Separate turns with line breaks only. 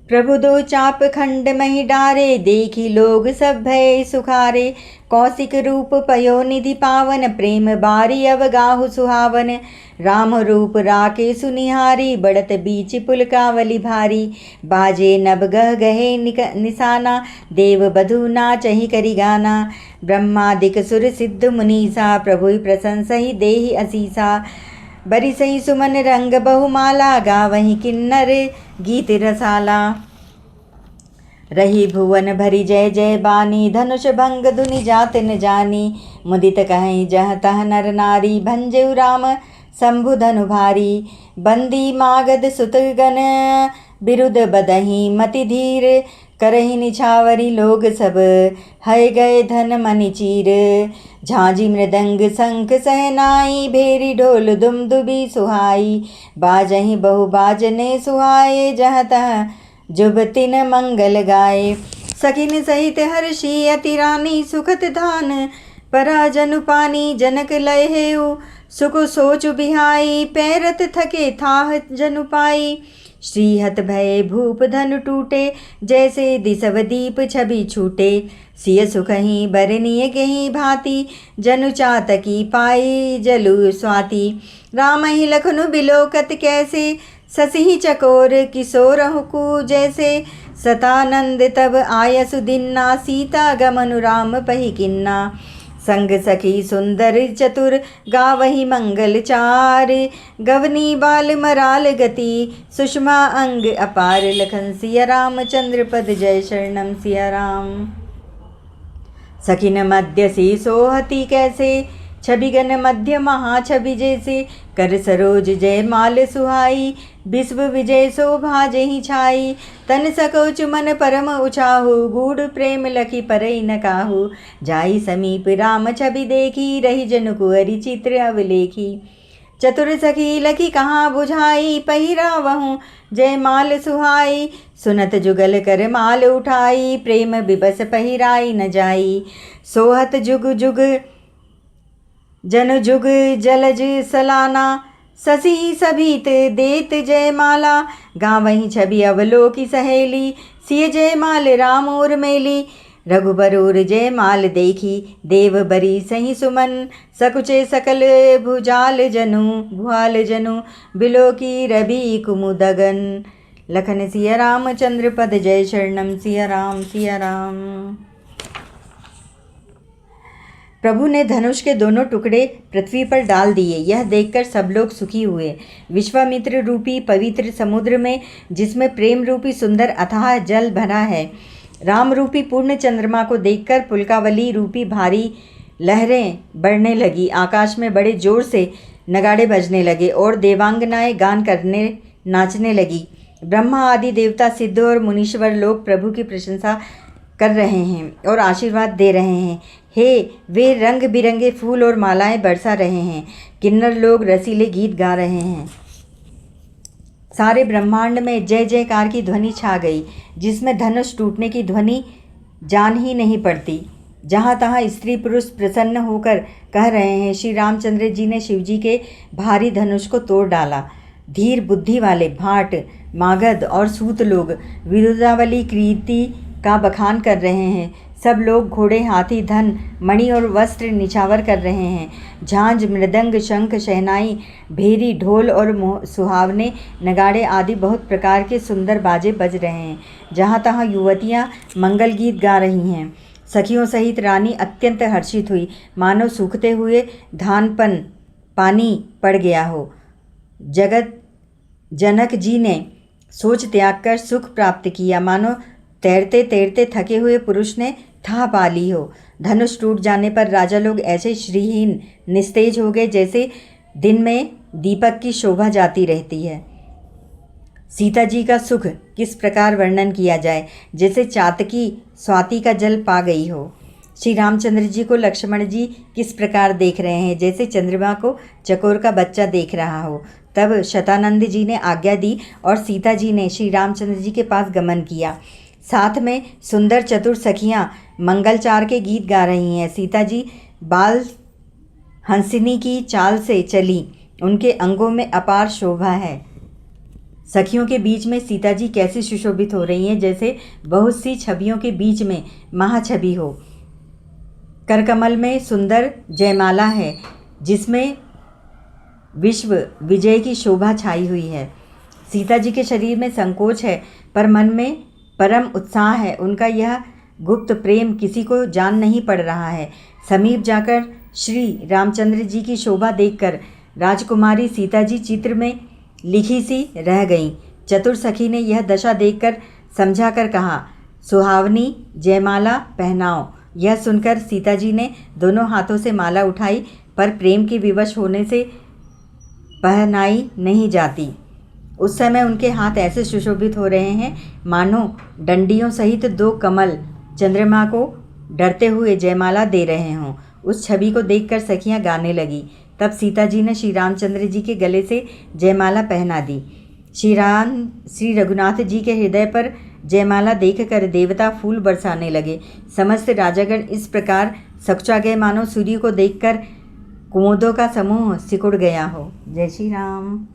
प्रभु दो चाप खंड मही डारे, देखी लोग सब भय सुखारे। कौशिक रूप पयो निधि पावन, प्रेम बारी अवगाहु सुहावन। राम रूप राके सुनिहारी, बढ़त बीच पुलकावली भारी। बाजे नभ गह गहे निशाना, देव बधु नाचहि करि गाना। ब्रह्मादिक सुर सिद्ध मुनीसा, प्रभु प्रशंसहि देहि असीसा। बरिसहि सुमन रंग बहुमाला, गावहि किन्नर गीत रसाला। रही भुवन भरी जय जय बानी, धनुष भंग धुनि जात न जानी। मुदित कहीं जह तह नर नारी, भंजऊ राम शंभु धनु भारी। बंदी मागध सुतगन, बिरुद बदही मति धीर। करहि निछावरी लोग सब, हय गए धन मनि चीर। झांझी मृदंग शंख सहनाई, भेरी ढोल दुमदुबी सुहाई। बाजहि बहु बाजने सुहाए, जह तह जुबतिन मंगल गाए। सखिन सहित हर्षि अति रानी, सुखत धान पराजनु पानी। जनक लय हेउ सुख सोचु बिहाई, पैरत थके थाह जनु पाई। श्रीहत भय भूप धनु टूटे, जैसे दिसव दीप छवि छूटे। सिय सुखहि बरनिय गेहि भांति, जनु चातकी पाई जलु स्वाति। रामहि लखनु बिलोकत कैसे, ससिहि चकोर किशोरहु कु जैसे। सतानंद तब आयसु दिन्ना, सीता गमनु राम पहि किन्ना। संग सखी सुंदर चतुर, गावहि मंगल चार। गवनी बाल मराल गति, सुषमा अंग अपार। लखन सिया रामचंद्र पद, जय शरणम सिया राम। सखिन मध्य सी सोहती कैसे, छबिगन मध्य महाछवि जैसे। कर सरोज जय माल सुहाई, विश्व विजय शोभा जहि छाई। तन सकोच मन परम उछाहु, गूढ़ प्रेम लखी परई न काहू। जाई समीप राम छवि देखी, रही जनु कुंवरी चित्र अवलेखी। चतुर सखी लखी कहाँ बुझाई, पहिरावहु जय माल सुहाई। सुनत जुगल कर माल उठाई, प्रेम बिबस पहिराई न जाई। सोहत जुग जुग जन जुग जलज सलाना, ससी सभीत देत जय माला। गावहीं छवि अवलोकी सहेली, सिय जय माल राम और मेली। रघुबरूर जय माल देखी, देव बरी सही सुमन। सकुचे सकल भुजाल जनु, बिलोकी रवि कुमुदगन। लखन सिया रामचंद्र पद, जय शरणम सिया राम सिया राम। प्रभु ने धनुष के दोनों टुकड़े पृथ्वी पर डाल दिए। यह देखकर सब लोग सुखी हुए। विश्वामित्र रूपी पवित्र समुद्र में, जिसमें प्रेम रूपी सुंदर अथाह जल भरा है, राम रूपी पूर्ण चंद्रमा को देखकर पुलकावली रूपी भारी लहरें बढ़ने लगी। आकाश में बड़े जोर से नगाड़े बजने लगे और देवांगनाएं गान करने नाचने लगी। ब्रह्मा आदि देवता, सिद्ध और मुनीश्वर लोग प्रभु की प्रशंसा कर रहे हैं और आशीर्वाद दे रहे हैं। हे वे रंग बिरंगे फूल और मालाएं बरसा रहे हैं। किन्नर लोग रसीले गीत गा रहे हैं। सारे ब्रह्मांड में जय जयकार की ध्वनि छा गई, जिसमें धनुष टूटने की ध्वनि जान ही नहीं पड़ती। जहाँ तहाँ स्त्री पुरुष प्रसन्न होकर कह रहे हैं, श्री रामचंद्र जी ने शिवजी के भारी धनुष को तोड़ डाला। धीर बुद्धि वाले भाट, मागध और सूत लोग विरुदावली कीर्ति का बखान कर रहे हैं। सब लोग घोड़े, हाथी, धन, मणि और वस्त्र निछावर कर रहे हैं। झांझ, मृदंग, शंख, शहनाई, भेरी, ढोल और सुहावने नगाड़े आदि बहुत प्रकार के सुंदर बाजे बज रहे हैं। जहाँ तहाँ युवतियाँ मंगल गीत गा रही हैं। सखियों सहित रानी अत्यंत हर्षित हुई, मानो सूखते हुए धान पर पानी पड़ गया हो। जनक जी ने सोच त्याग कर सुख प्राप्त किया, मानो तैरते तैरते थके हुए पुरुष ने था पा ली हो। धनुष टूट जाने पर राजा लोग ऐसे श्रीहीन निस्तेज हो गए, जैसे दिन में दीपक की शोभा जाती रहती है। सीता जी का सुख किस प्रकार वर्णन किया जाए, जैसे चातकी स्वाति का जल पा गई हो। श्री रामचंद्र जी को लक्ष्मण जी किस प्रकार देख रहे हैं, जैसे चंद्रमा को चकोर का बच्चा देख रहा हो। तब शतानंद जी ने आज्ञा दी और सीता जी ने श्री रामचंद्र जी के पास गमन किया। साथ में सुंदर चतुर सखियां मंगलचार के गीत गा रही हैं। सीता जी बाल हंसिनी की चाल से चली, उनके अंगों में अपार शोभा है। सखियों के बीच में सीता जी कैसे सुशोभित हो रही हैं, जैसे बहुत सी छवियों के बीच में महाछवि हो। करकमल में सुंदर जयमाला है जिसमें विश्व विजय की शोभा छाई हुई है। सीता जी के शरीर में संकोच है पर मन में परम उत्साह है। उनका यह गुप्त प्रेम किसी को जान नहीं पड़ रहा है। समीप जाकर श्री रामचंद्र जी की शोभा देखकर राजकुमारी सीता जी चित्र में लिखी सी रह गईं। चतुर सखी ने यह दशा देखकर समझा कर कहा, सुहावनी जयमाला पहनाओ। यह सुनकर सीता जी ने दोनों हाथों से माला उठाई पर प्रेम के विवश होने से पहनाई नहीं जाती। उस समय उनके हाथ ऐसे सुशोभित हो रहे हैं मानो डंडियों सहित 2 कमल चंद्रमा को डरते हुए जयमाला दे रहे हों। उस छवि को देखकर सखियां गाने लगी। तब सीता जी ने श्री रामचंद्र जी के गले से जयमाला पहना दी। श्री रघुनाथ जी के हृदय पर जयमाला देखकर देवता फूल बरसाने लगे। समस्त राजागण इस प्रकार सकुचा गए मानो सूर्य को देखकर कुमुदों का समूह सिकुड़ गया हो। जय श्री राम।